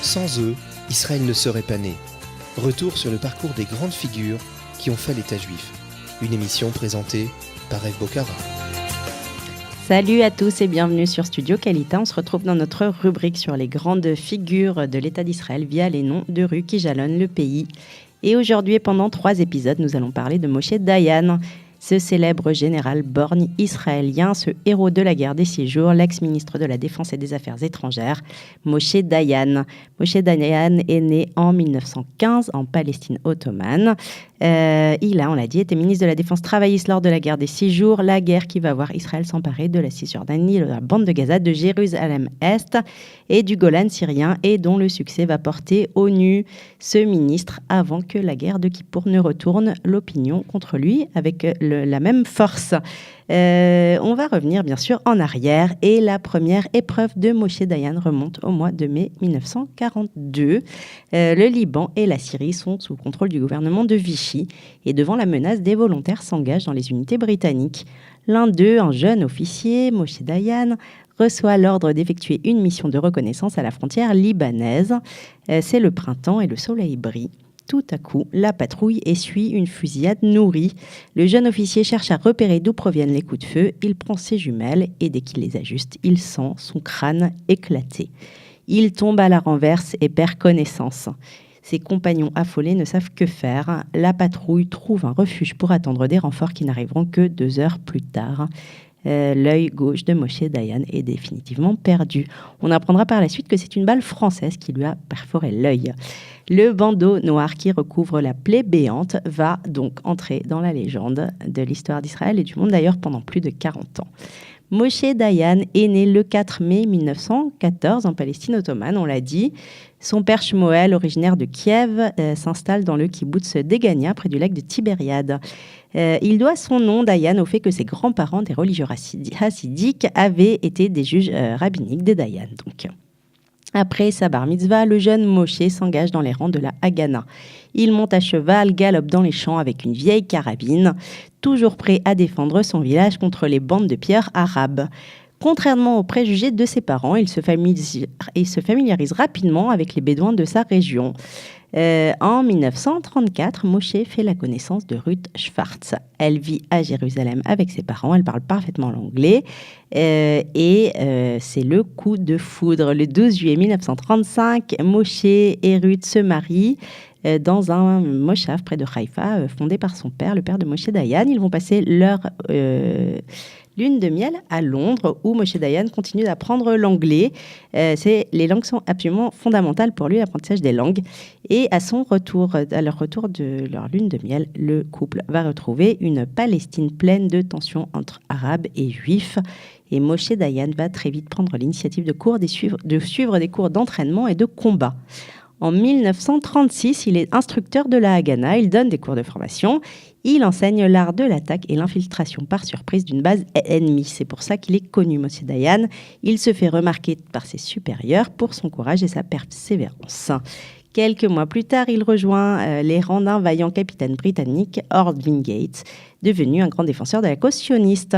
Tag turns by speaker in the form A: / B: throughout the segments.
A: Sans eux, Israël ne serait pas né. Retour sur le parcours des grandes figures qui ont fait l'État juif. Une émission présentée par Eve Bocara.
B: Salut à tous et bienvenue sur Studio Kalita. On se retrouve dans notre rubrique sur les grandes figures de l'État d'Israël via les noms de rues qui jalonnent le pays. Et aujourd'hui, pendant 3 épisodes, nous allons parler de Moshe Dayan, ce célèbre général borgne israélien, ce héros de la guerre des 6 jours, l'ex-ministre de la Défense et des Affaires étrangères, Moshe Dayan. Moshe Dayan est né en 1915 en Palestine ottomane. Il a, on l'a dit, été ministre de la Défense travailliste lors de la guerre des 6 jours, la guerre qui va voir Israël s'emparer de la Cisjordanie, de la bande de Gaza, de Jérusalem-Est et du Golan syrien, et dont le succès va porter au nu ce ministre avant que la guerre de Kippour ne retourne l'opinion contre lui avec la même force. On va revenir bien sûr en arrière et la première épreuve de Moshe Dayan remonte au mois de mai 1942. Le Liban et la Syrie sont sous contrôle du gouvernement de Vichy et devant la menace, des volontaires s'engagent dans les unités britanniques. L'un d'eux, un jeune officier, Moshe Dayan, reçoit l'ordre d'effectuer une mission de reconnaissance à la frontière libanaise. C'est le printemps et le soleil brille. Tout à coup, la patrouille essuie une fusillade nourrie. Le jeune officier cherche à repérer d'où proviennent les coups de feu. Il prend ses jumelles et dès qu'il les ajuste, il sent son crâne éclater. Il tombe à la renverse et perd connaissance. Ses compagnons affolés ne savent que faire. La patrouille trouve un refuge pour attendre des renforts qui n'arriveront que 2 heures plus tard. L'œil gauche de Moshe Dayan est définitivement perdu. On apprendra par la suite que c'est une balle française qui lui a perforé l'œil. Le bandeau noir qui recouvre la plaie béante va donc entrer dans la légende de l'histoire d'Israël et du monde d'ailleurs pendant plus de 40 ans. Moshe Dayan est né le 4 mai 1914 en Palestine ottomane, on l'a dit. Son père Shmuel, originaire de Kiev, s'installe dans le kibboutz d'Egania, près du lac de Tibériade. Il doit son nom, Dayan, au fait que ses grands-parents, des religieux hassidiques, avaient été des juges rabbiniques des Dayan. Donc. Après sa bar mitzvah, le jeune Moshe s'engage dans les rangs de la Haganah. Il monte à cheval, galope dans les champs avec une vieille carabine, toujours prêt à défendre son village contre les bandes de pierres arabes. Contrairement aux préjugés de ses parents, il se familiarise rapidement avec les bédouins de sa région. En 1934, Moshe fait la connaissance de Ruth Schwartz. Elle vit à Jérusalem avec ses parents, elle parle parfaitement l'anglais et c'est le coup de foudre. Le 12 juillet 1935, Moshe et Ruth se marient dans un moshav près de Haïfa, fondé par son père, le père de Moshe Dayan. Ils vont passer leur lune de miel à Londres, où Moshe Dayan continue d'apprendre l'anglais. Les langues sont absolument fondamentales pour lui, l'apprentissage des langues. Et à leur retour de leur lune de miel, le couple va retrouver une Palestine pleine de tensions entre arabes et juifs. Et Moshe Dayan va très vite prendre l'initiative de suivre des cours d'entraînement et de combat. En 1936, il est instructeur de la Haganah, il donne des cours de formation, il enseigne l'art de l'attaque et l'infiltration par surprise d'une base ennemie. C'est pour ça qu'il est connu, Moshe Dayan. Il se fait remarquer par ses supérieurs pour son courage et sa persévérance. Quelques mois plus tard, il rejoint les rangs d'un vaillant capitaine britannique, Ord Wingate, devenu un grand défenseur de la cause sioniste.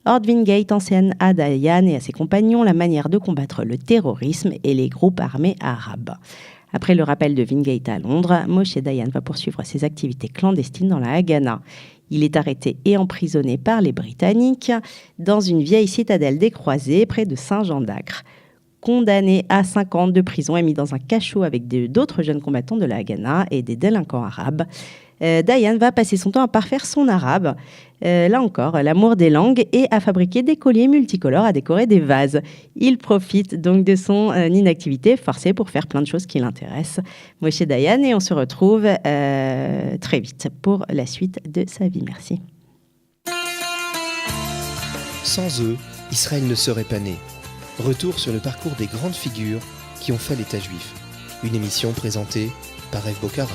B: Ord Wingate enseigne à Dayan et à ses compagnons la manière de combattre le terrorisme et les groupes armés arabes. Après le rappel de Wingate à Londres, Moshe Dayan va poursuivre ses activités clandestines dans la Haganah. Il est arrêté et emprisonné par les Britanniques dans une vieille citadelle des Croisés près de Saint-Jean-d'Acre. Condamné à 5 ans de prison et mis dans un cachot avec d'autres jeunes combattants de la Haganah et des délinquants arabes, Dayan va passer son temps à parfaire son arabe, là encore, l'amour des langues, et à fabriquer des colliers multicolores, à décorer des vases. Il profite donc de son inactivité forcée pour faire plein de choses qui l'intéressent, Moshe Dayan, et on se retrouve très vite pour la suite de sa vie. Merci.
A: Sans eux, Israël ne serait pas né. Retour sur le parcours des grandes figures qui ont fait l'État juif. Une émission présentée par Eve Bocara.